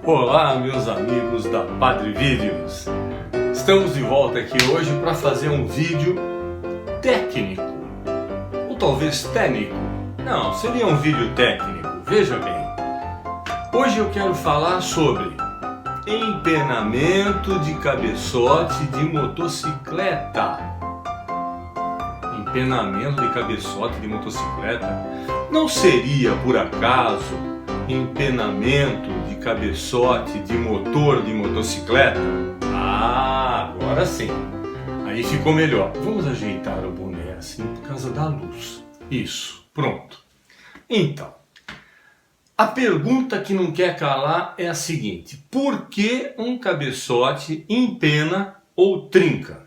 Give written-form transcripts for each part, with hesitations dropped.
Olá, meus amigos da Padre Vídeos. Estamos de volta aqui hoje para fazer um vídeo técnico, ou talvez técnico. Não, seria um vídeo técnico, veja bem. Hoje eu quero falar sobre empenamento de cabeçote de motocicleta. Empenamento de cabeçote de motocicleta? Não seria, por acaso, empenamento de cabeçote de motor de motocicleta? Ah, agora sim. Aí ficou melhor. Vamos ajeitar o boné assim por causa da luz. Isso, pronto. Então, a pergunta que não quer calar é a seguinte: por que um cabeçote empena ou trinca?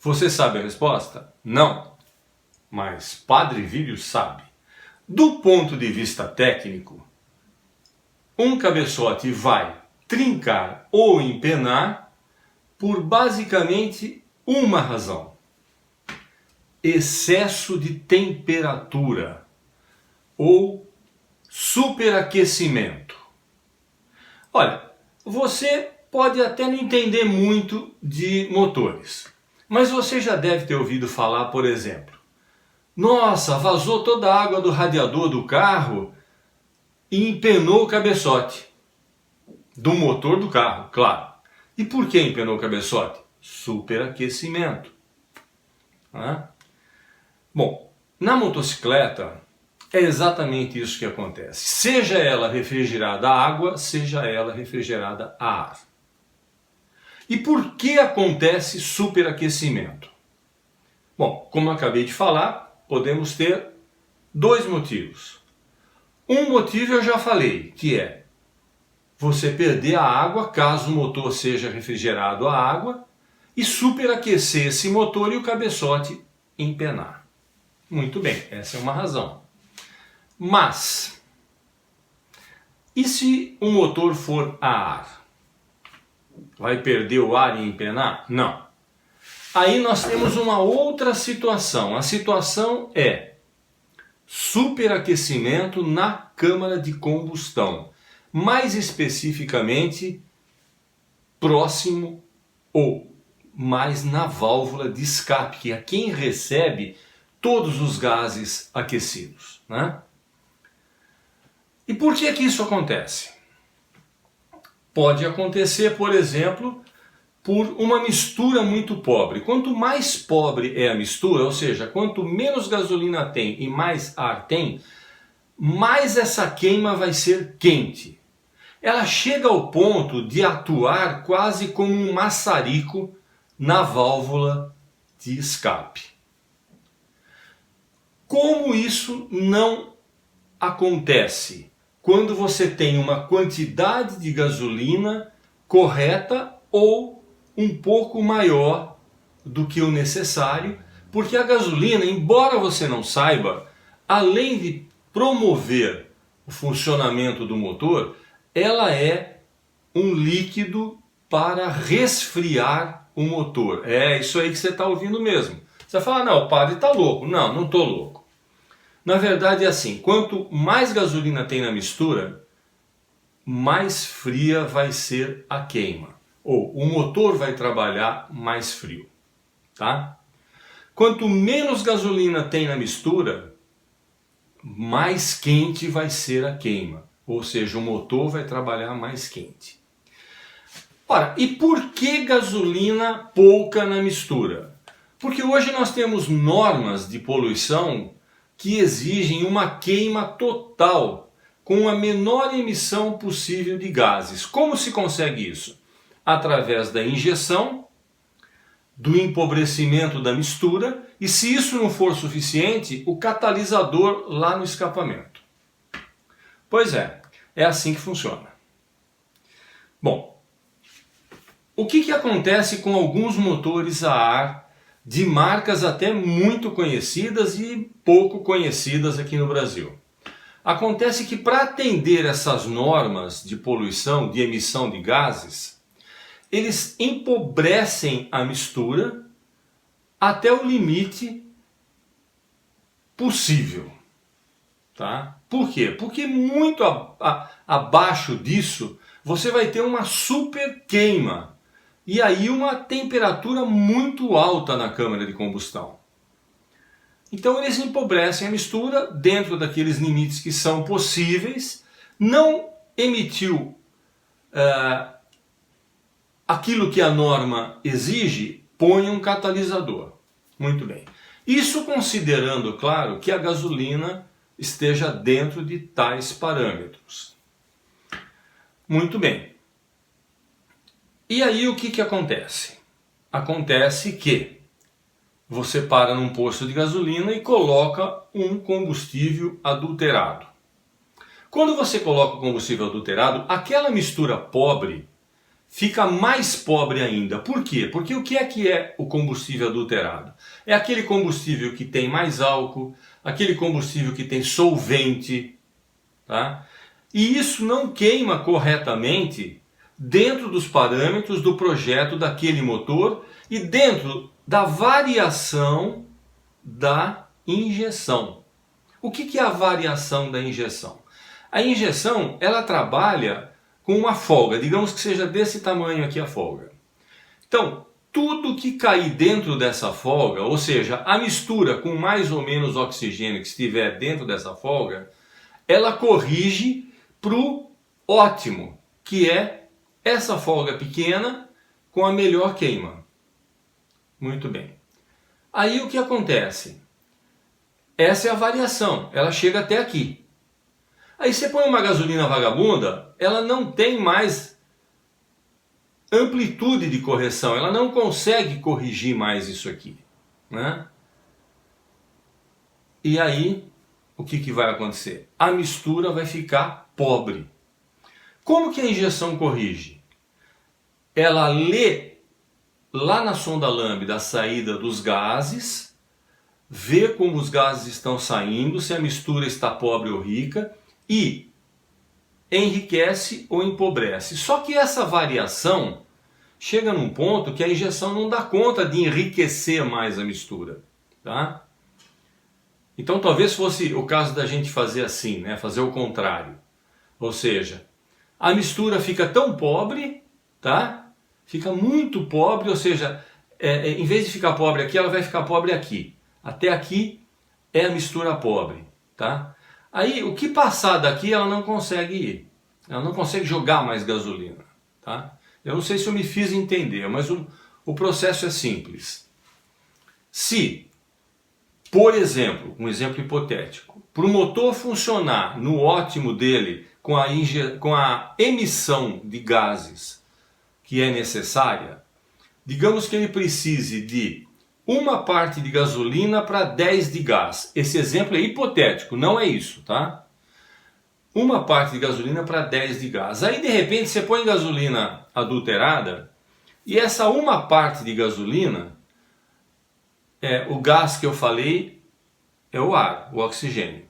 Você sabe a resposta? Não. Mas Padre Vídeo sabe. Do ponto de vista técnico, um cabeçote vai trincar ou empenar por basicamente uma razão: excesso de temperatura ou superaquecimento. Olha, você pode até não entender muito de motores, mas você já deve ter ouvido falar, por exemplo: nossa, vazou toda a água do radiador do carro e empenou o cabeçote do motor do carro, claro. E por que empenou o cabeçote? Superaquecimento. Bom, na motocicleta é exatamente isso que acontece. Seja ela refrigerada a água, seja ela refrigerada a ar. E por que acontece superaquecimento? Bom, como eu acabei de falar, podemos ter dois motivos. Um motivo eu já falei, que é você perder a água caso o motor seja refrigerado a água e superaquecer esse motor e o cabeçote empenar. Muito bem, essa é uma razão. Mas, e se o motor for a ar? Vai perder o ar e empenar? Não. Aí nós temos uma outra situação. A situação é superaquecimento na câmara de combustão. Mais especificamente, próximo ou mais na válvula de escape, que é quem recebe todos os gases aquecidos, né? E por que isso acontece? Pode acontecer, por exemplo, por uma mistura muito pobre. Quanto mais pobre é a mistura, ou seja, quanto menos gasolina tem e mais ar tem, mais essa queima vai ser quente. Ela chega ao ponto de atuar quase como um maçarico na válvula de escape. Como isso não acontece quando você tem uma quantidade de gasolina correta ou um pouco maior do que o necessário, porque a gasolina, embora você não saiba, além de promover o funcionamento do motor, ela é um líquido para resfriar o motor. É isso aí que você está ouvindo mesmo. Você fala: não, o padre está louco. Não, não estou louco. Na verdade é assim: quanto mais gasolina tem na mistura, mais fria vai ser a queima. Ou o motor vai trabalhar mais frio, tá? Quanto menos gasolina tem na mistura, mais quente vai ser a queima. Ou seja, o motor vai trabalhar mais quente. Ora, e por que gasolina pouca na mistura? Porque hoje nós temos normas de poluição que exigem uma queima total, com a menor emissão possível de gases. Como se consegue isso? Através da injeção, do empobrecimento da mistura e, se isso não for suficiente, o catalisador lá no escapamento. Pois é assim que funciona. Bom, o que acontece com alguns motores a ar de marcas até muito conhecidas e pouco conhecidas aqui no Brasil? Acontece que, para atender essas normas de poluição, de emissão de gases, eles empobrecem a mistura até o limite possível. Tá? Por quê? Porque muito abaixo disso você vai ter uma super queima e aí uma temperatura muito alta na câmara de combustão. Então eles empobrecem a mistura dentro daqueles limites que são possíveis, não emitiu aquilo que a norma exige, põe um catalisador. Muito bem. Isso considerando, claro, que a gasolina esteja dentro de tais parâmetros. Muito bem. E aí o que acontece? Acontece que você para num posto de gasolina e coloca um combustível adulterado. Quando você coloca o combustível adulterado, aquela mistura pobre fica mais pobre ainda. Por quê? Porque o que é o combustível adulterado? É aquele combustível que tem mais álcool, aquele combustível que tem solvente, tá? E isso não queima corretamente dentro dos parâmetros do projeto daquele motor e dentro da variação da injeção. O que é a variação da injeção? A injeção, ela trabalha com uma folga, digamos que seja desse tamanho aqui a folga. Então, tudo que cair dentro dessa folga, ou seja, a mistura com mais ou menos oxigênio que estiver dentro dessa folga, ela corrige para o ótimo, que é essa folga pequena com a melhor queima. Muito bem. Aí o que acontece? Essa é a variação, ela chega até aqui. Aí você põe uma gasolina vagabunda, ela não tem mais amplitude de correção, ela não consegue corrigir mais isso aqui, né? E aí, o que vai acontecer? A mistura vai ficar pobre. Como que a injeção corrige? Ela lê lá na sonda lambda a saída dos gases, vê como os gases estão saindo, se a mistura está pobre ou rica, e enriquece ou empobrece. Só que essa variação chega num ponto que a injeção não dá conta de enriquecer mais a mistura, tá? Então talvez fosse o caso da gente fazer assim, né? Fazer o contrário. Ou seja, a mistura fica tão pobre, tá? Fica muito pobre, ou seja, em vez de ficar pobre aqui, ela vai ficar pobre aqui. Até aqui é a mistura pobre, tá? Aí, o que passar daqui, ela não consegue ir. Ela não consegue jogar mais gasolina, tá? Eu não sei se eu me fiz entender, mas o processo é simples. Se, por exemplo, um exemplo hipotético, para o motor funcionar no ótimo dele, com a emissão de gases que é necessária, digamos que ele precise de uma parte de gasolina para 10 de gás. Esse exemplo é hipotético, não é isso, tá? Uma parte de gasolina para 10 de gás. Aí de repente você põe gasolina adulterada e essa uma parte de gasolina, o gás que eu falei é o ar, o oxigênio.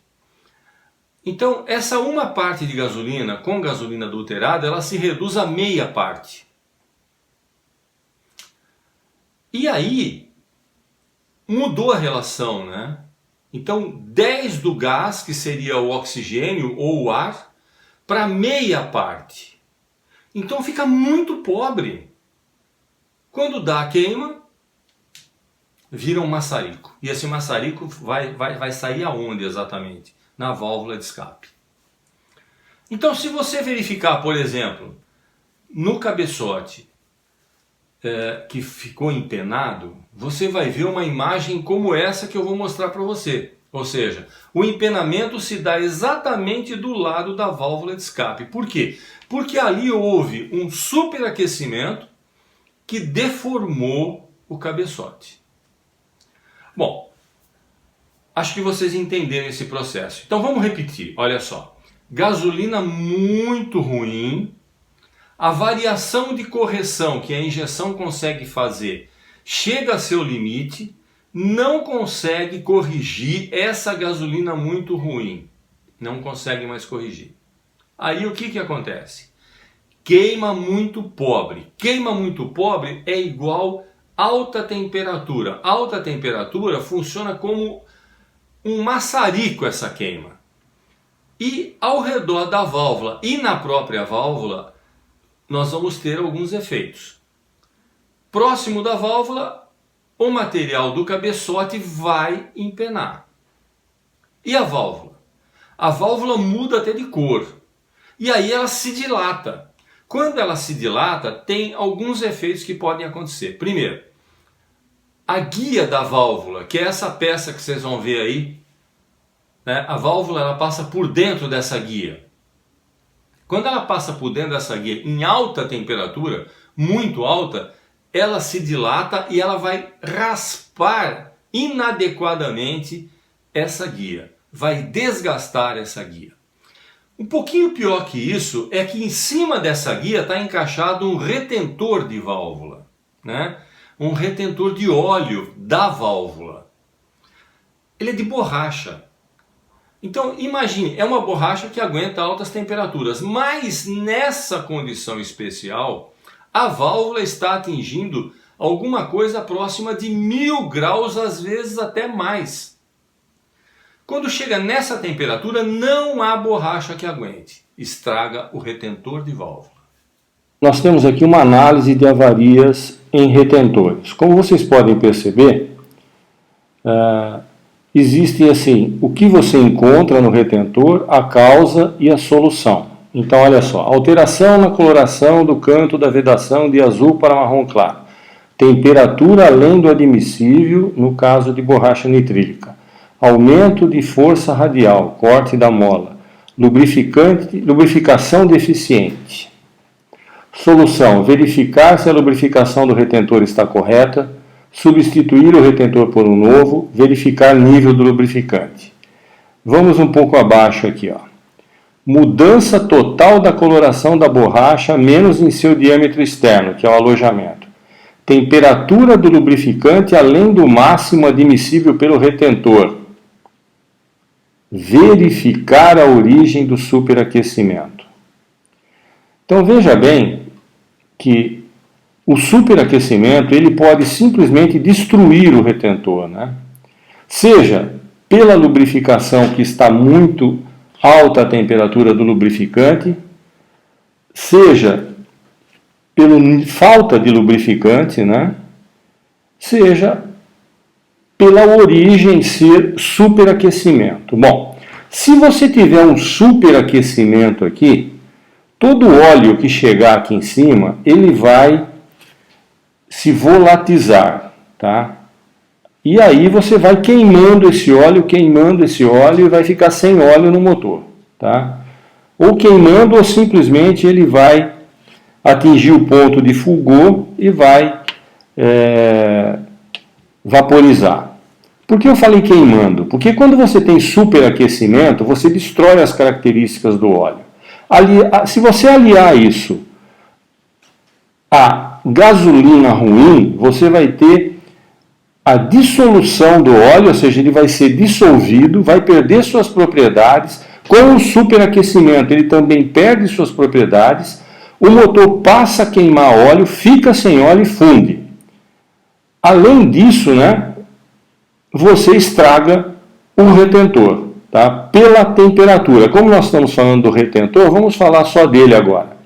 Então essa uma parte de gasolina com gasolina adulterada, ela se reduz a meia parte. E aí mudou a relação, né? Então 10 do gás, que seria o oxigênio ou o ar, para meia parte. Então fica muito pobre. Quando dá a queima, vira um maçarico. E esse maçarico vai sair aonde exatamente? Na válvula de escape. Então se você verificar, por exemplo, no cabeçote, que ficou empenado, você vai ver uma imagem como essa que eu vou mostrar para você. Ou seja, o empenamento se dá exatamente do lado da válvula de escape. Por quê? Porque ali houve um superaquecimento que deformou o cabeçote. Bom, acho que vocês entenderam esse processo. Então vamos repetir, olha só. Gasolina muito ruim. A variação de correção que a injeção consegue fazer chega a seu limite, não consegue corrigir essa gasolina muito ruim. Não consegue mais corrigir. Aí o que acontece? Queima muito pobre. Queima muito pobre é igual alta temperatura. Alta temperatura funciona como um maçarico essa queima. E ao redor da válvula e na própria válvula, nós vamos ter alguns efeitos. Próximo da válvula, o material do cabeçote vai empenar. E a válvula? A válvula muda até de cor. E aí ela se dilata. Quando ela se dilata, tem alguns efeitos que podem acontecer. Primeiro, a guia da válvula, que é essa peça que vocês vão ver aí, né? A válvula ela passa por dentro dessa guia. Quando ela passa por dentro dessa guia em alta temperatura, muito alta, ela se dilata e ela vai raspar inadequadamente essa guia. Vai desgastar essa guia. Um pouquinho pior que isso é que em cima dessa guia está encaixado um retentor de válvula, né? Um retentor de óleo da válvula. Ele é de borracha. Então imagine, é uma borracha que aguenta altas temperaturas, mas nessa condição especial, a válvula está atingindo alguma coisa próxima de 1000 graus, às vezes até mais. Quando chega nessa temperatura, não há borracha que aguente. Estraga o retentor de válvula. Nós temos aqui uma análise de avarias em retentores. Como vocês podem perceber, existe assim, o que você encontra no retentor, a causa e a solução. Então olha só, alteração na coloração do canto da vedação de azul para marrom claro. Temperatura além do admissível no caso de borracha nitrílica. Aumento de força radial, corte da mola, lubrificação deficiente. Solução, verificar se a lubrificação do retentor está correta, substituir o retentor por um novo, verificar nível do lubrificante. Vamos um pouco abaixo aqui, ó. Mudança total da coloração da borracha, menos em seu diâmetro externo, que é o alojamento. Temperatura do lubrificante além do máximo admissível pelo retentor. Verificar a origem do superaquecimento. Então veja bem que o superaquecimento ele pode simplesmente destruir o retentor, né? Seja pela lubrificação que está muito alta a temperatura do lubrificante, seja pela falta de lubrificante, né? Seja pela origem ser superaquecimento. Bom, se você tiver um superaquecimento aqui, todo óleo que chegar aqui em cima, ele vai se volatizar, tá? E aí você vai queimando esse óleo e vai ficar sem óleo no motor, tá? Ou queimando ou simplesmente ele vai atingir o ponto de fulgor e vai vaporizar. Por que eu falei queimando? Porque quando você tem superaquecimento, você destrói as características do óleo. Se você aliar isso a gasolina ruim, você vai ter a dissolução do óleo, ou seja, ele vai ser dissolvido, vai perder suas propriedades. Com o superaquecimento, ele também perde suas propriedades. O motor passa a queimar óleo, fica sem óleo e funde. Além disso, né, você estraga o retentor, tá? Pela temperatura. Como nós estamos falando do retentor, vamos falar só dele agora.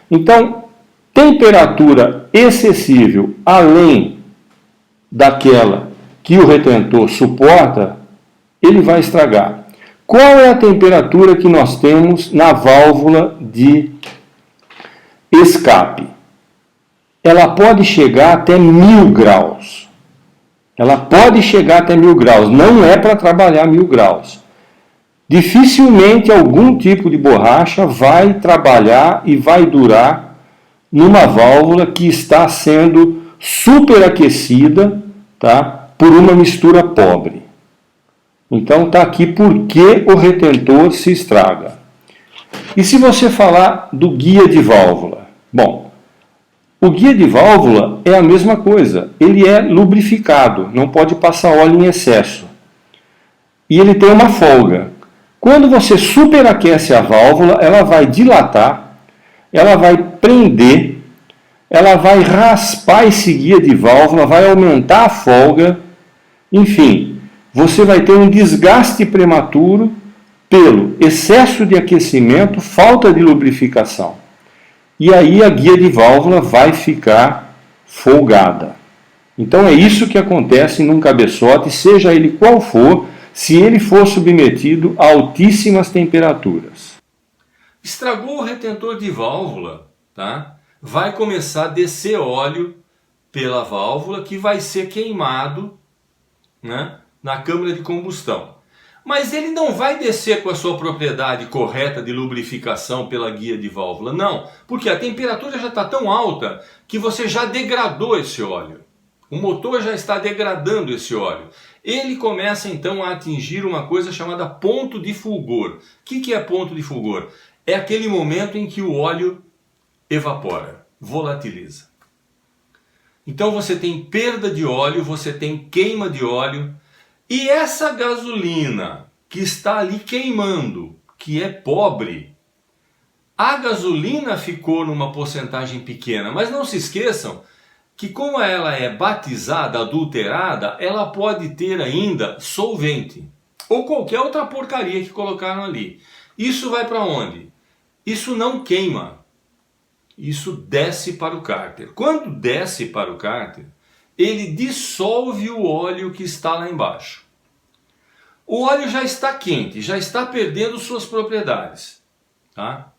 Então, temperatura excessível além daquela que o retentor suporta, ele vai estragar. Qual é a temperatura que nós temos na válvula de escape? Ela pode chegar até 1000 graus. Ela pode chegar até 1000 graus. Não é para trabalhar 1000 graus. Dificilmente algum tipo de borracha vai trabalhar e vai durar numa válvula que está sendo superaquecida, tá, por uma mistura pobre. Então está aqui por que o retentor se estraga. E se você falar do guia de válvula? Bom, o guia de válvula é a mesma coisa. Ele é lubrificado, não pode passar óleo em excesso. E ele tem uma folga. Quando você superaquece a válvula, ela vai dilatar, ela vai prender, ela vai raspar esse guia de válvula, vai aumentar a folga, enfim, você vai ter um desgaste prematuro pelo excesso de aquecimento, falta de lubrificação. E aí a guia de válvula vai ficar folgada. Então é isso que acontece num cabeçote, seja ele qual for, se ele for submetido a altíssimas temperaturas. Estragou o retentor de válvula, tá? Vai começar a descer óleo pela válvula que vai ser queimado, né, na câmara de combustão. Mas ele não vai descer com a sua propriedade correta de lubrificação pela guia de válvula, não. Porque a temperatura já está tão alta que você já degradou esse óleo. O motor já está degradando esse óleo. Ele começa então a atingir uma coisa chamada ponto de fulgor. O que é ponto de fulgor? É aquele momento em que o óleo evapora, volatiliza. Então você tem perda de óleo, você tem queima de óleo. E essa gasolina que está ali queimando, que é pobre, a gasolina ficou numa porcentagem pequena. Mas não se esqueçam que como ela é batizada, adulterada, ela pode ter ainda solvente. Ou qualquer outra porcaria que colocaram ali. Isso vai para onde? Isso não queima. Isso desce para o cárter. Quando desce para o cárter, ele dissolve o óleo que está lá embaixo. O óleo já está quente, já está perdendo suas propriedades. Tá?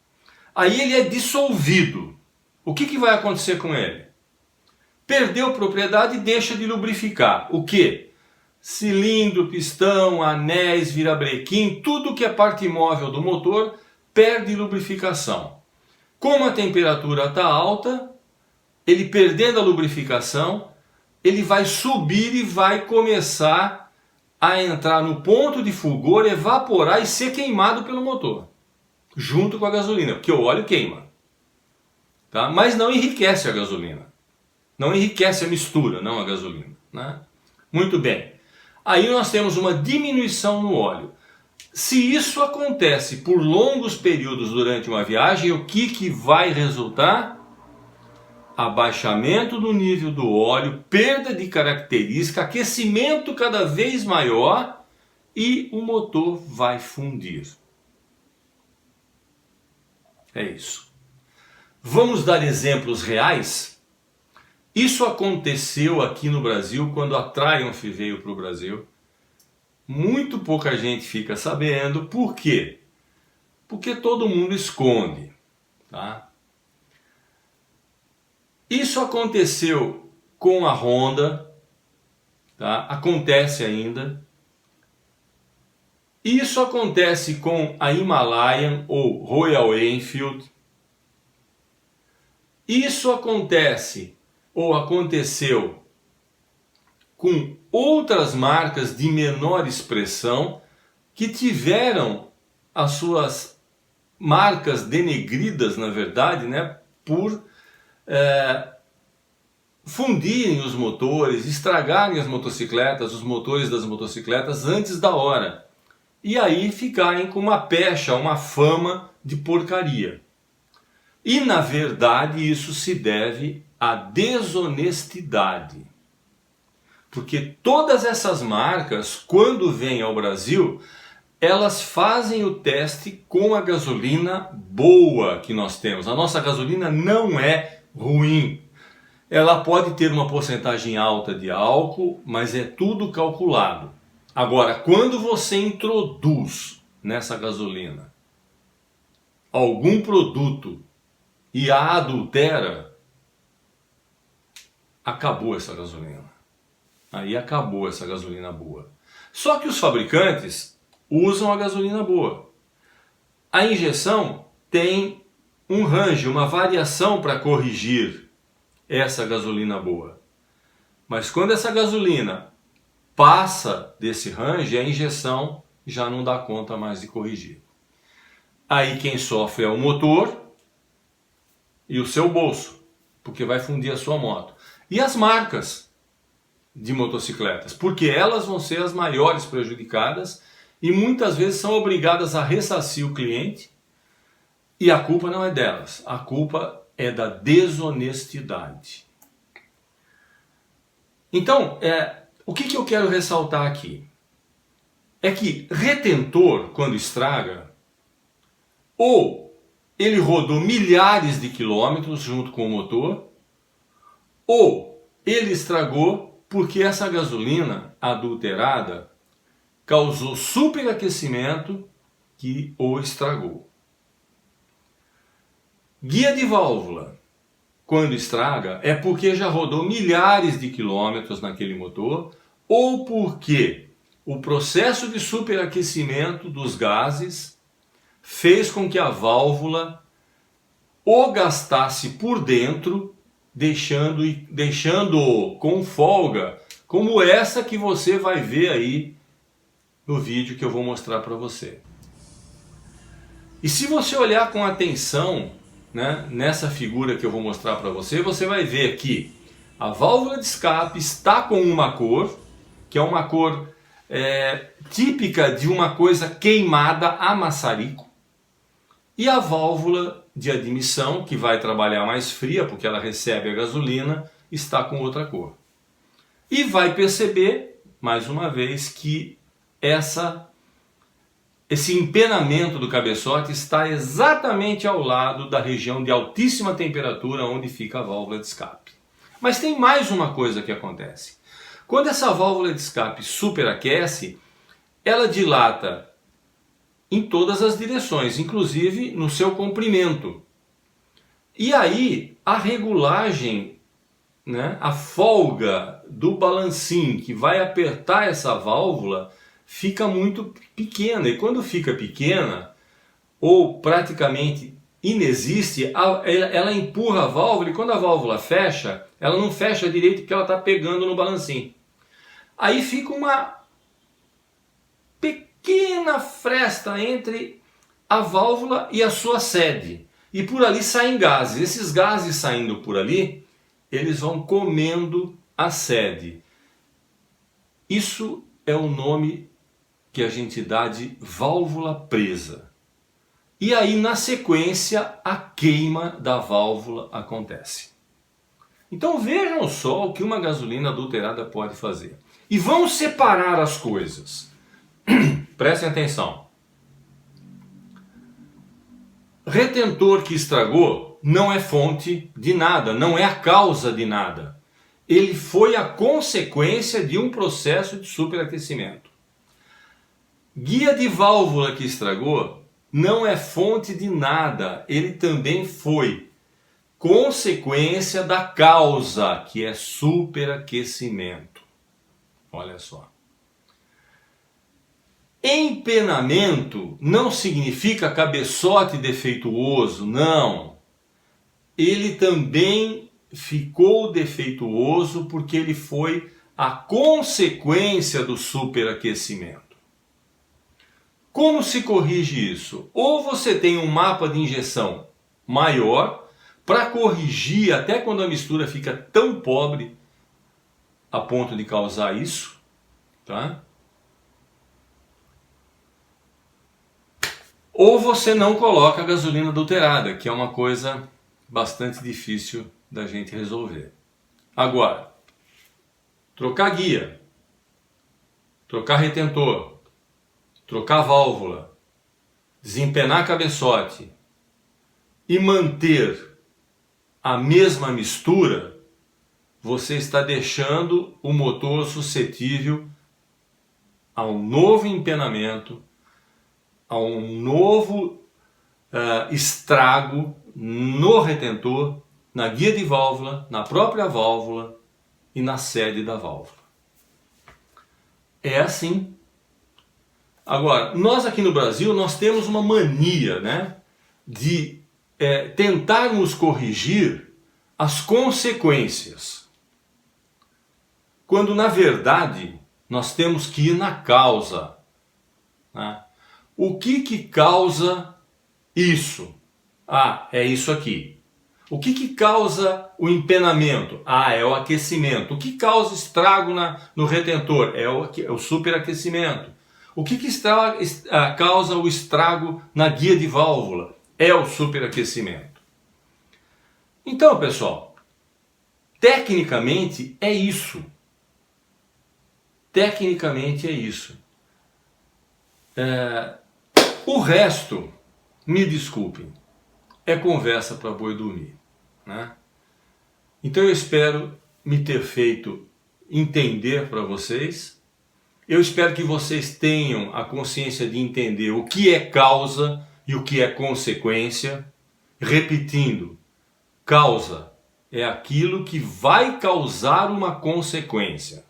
Aí ele é dissolvido. O que vai acontecer com ele? Perdeu propriedade e deixa de lubrificar. O que? Cilindro, pistão, anéis, virabrequim, tudo que é parte móvel do motor perde lubrificação. Como a temperatura está alta, ele perdendo a lubrificação, ele vai subir e vai começar a entrar no ponto de fulgor, evaporar e ser queimado pelo motor, junto com a gasolina, porque o óleo queima. Tá? Mas não enriquece a gasolina. Não enriquece a mistura, não a gasolina. Né? Muito bem. Aí nós temos uma diminuição no óleo. Se isso acontece por longos períodos durante uma viagem, o que vai resultar? Abaixamento do nível do óleo, perda de característica, aquecimento cada vez maior e o motor vai fundir. É isso. Vamos dar exemplos reais? Isso aconteceu aqui no Brasil quando a Triumph veio para o Brasil. Muito pouca gente fica sabendo. Por quê? Porque todo mundo esconde. Tá? Isso aconteceu com a Honda. Tá? Acontece ainda. Isso acontece com a Himalayan ou Royal Enfield. Isso acontece ou aconteceu com outras marcas de menor expressão que tiveram as suas marcas denegridas, na verdade, né, por fundirem os motores, estragarem as motocicletas, os motores das motocicletas antes da hora. E aí ficarem com uma pecha, uma fama de porcaria. E na verdade isso se deve à desonestidade. Porque todas essas marcas, quando vêm ao Brasil, elas fazem o teste com a gasolina boa que nós temos. A nossa gasolina não é ruim. Ela pode ter uma porcentagem alta de álcool, mas é tudo calculado. Agora, quando você introduz nessa gasolina algum produto e a adultera, acabou essa gasolina. Aí acabou essa gasolina boa. Só que os fabricantes usam a gasolina boa. A injeção tem um range, uma variação para corrigir essa gasolina boa. Mas quando essa gasolina passa desse range, a injeção já não dá conta mais de corrigir. Aí quem sofre é o motor e o seu bolso, porque vai fundir a sua moto. E as marcas de motocicletas, porque elas vão ser as maiores prejudicadas e muitas vezes são obrigadas a ressarcir o cliente, e a culpa não é delas, a culpa é da desonestidade. Então, o que eu quero ressaltar aqui? é que retentor, quando estraga, ou ele rodou milhares de quilômetros junto com o motor, ou ele estragou porque essa gasolina adulterada causou superaquecimento que o estragou. Guia de válvula, quando estraga, é porque já rodou milhares de quilômetros naquele motor, ou porque o processo de superaquecimento dos gases fez com que a válvula o gastasse por dentro, deixando-o com folga, como essa que você vai ver aí no vídeo que eu vou mostrar para você. E se você olhar com atenção, né, nessa figura que eu vou mostrar para você, você vai ver que a válvula de escape está com uma cor, que é uma cor típica de uma coisa queimada a maçarico, e a válvula de admissão, que vai trabalhar mais fria, porque ela recebe a gasolina, está com outra cor. E vai perceber, mais uma vez, que esse empenamento do cabeçote está exatamente ao lado da região de altíssima temperatura onde fica a válvula de escape. Mas tem mais uma coisa que acontece. Quando essa válvula de escape superaquece, ela dilata em todas as direções, inclusive no seu comprimento. E aí a regulagem, né, a folga do balancim que vai apertar essa válvula fica muito pequena. E quando fica pequena, ou praticamente inexiste, ela empurra a válvula, e quando a válvula fecha, ela não fecha direito porque ela está pegando no balancim. Aí fica uma pequena fresta entre a válvula e a sua sede. E por ali saem gases. Esses gases saindo por ali, eles vão comendo a sede. Isso é o nome que a gente dá de válvula presa. E aí, na sequência, a queima da válvula acontece. Então vejam só o que uma gasolina adulterada pode fazer. E vamos separar as coisas. Prestem atenção. Retentor que estragou não é fonte de nada, não é a causa de nada. Ele foi a consequência de um processo de superaquecimento. Guia de válvula que estragou não é fonte de nada, ele também foi consequência da causa, que é superaquecimento. Olha só. Empenamento não significa cabeçote defeituoso, não. Ele também ficou defeituoso porque ele foi a consequência do superaquecimento. Como se corrige isso? Ou você tem um mapa de injeção maior para corrigir até quando a mistura fica tão pobre a ponto de causar isso, tá? Ou você não coloca gasolina adulterada, que é uma coisa bastante difícil da gente resolver. Agora, trocar guia, trocar retentor, trocar válvula, desempenar cabeçote e manter a mesma mistura, você está deixando o motor suscetível a um novo empenamento, a um novo estrago no retentor, na guia de válvula, na própria válvula e na sede da válvula. É assim. Agora, nós aqui no Brasil, nós temos uma mania, né, de tentarmos corrigir as consequências, quando na verdade nós temos que ir na causa, né? O que causa isso? Ah, é isso aqui. O que causa o empenamento? Ah, é o aquecimento. O que causa estrago no retentor? É o superaquecimento. O que causa o estrago na guia de válvula? É o superaquecimento. Então, pessoal, tecnicamente é isso. Tecnicamente é isso. O resto, me desculpem, é conversa para boi dormir, né? Então eu espero me ter feito entender para vocês. Eu espero que vocês tenham a consciência de entender o que é causa e o que é consequência. Repetindo, causa é aquilo que vai causar uma consequência.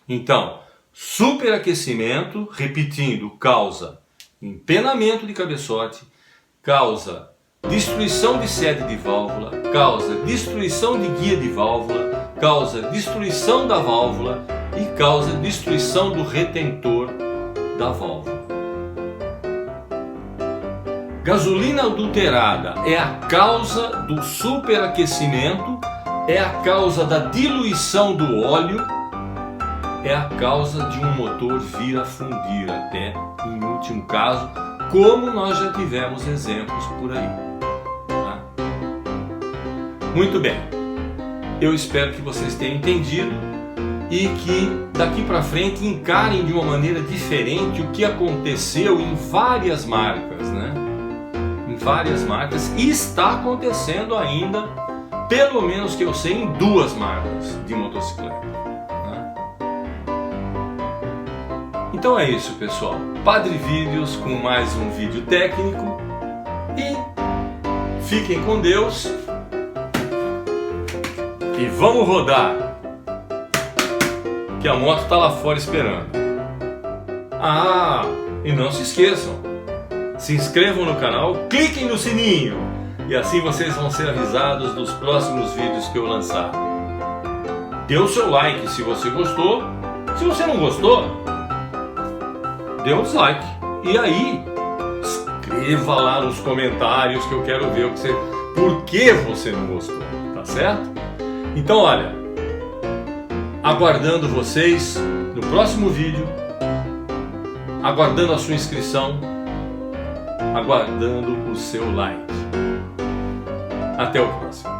Então, superaquecimento, repetindo, causa empenamento de cabeçote, causa destruição de sede de válvula, causa destruição de guia de válvula, causa destruição da válvula e causa destruição do retentor da válvula. Gasolina adulterada é a causa do superaquecimento, é a causa da diluição do óleo, é a causa de um motor vir a fundir até, em último caso, como nós já tivemos exemplos por aí. Tá? Muito bem, eu espero que vocês tenham entendido e que daqui para frente encarem de uma maneira diferente o que aconteceu em várias marcas, né? Em várias marcas, e está acontecendo ainda, pelo menos que eu sei, em 2 marcas de motocicleta. Né? Então é isso, pessoal. Padre Vídeos com mais um vídeo técnico e fiquem com Deus e vamos rodar, que a moto está lá fora esperando. Ah, e não se esqueçam, se inscrevam no canal, cliquem no sininho e assim vocês vão ser avisados dos próximos vídeos que eu lançar. Dê o seu like se você gostou, se você não gostou, dê um dislike. E aí, escreva lá nos comentários que eu quero ver por que você não gostou, tá certo? Então olha, aguardando vocês no próximo vídeo, aguardando a sua inscrição, aguardando o seu like. Até o próximo.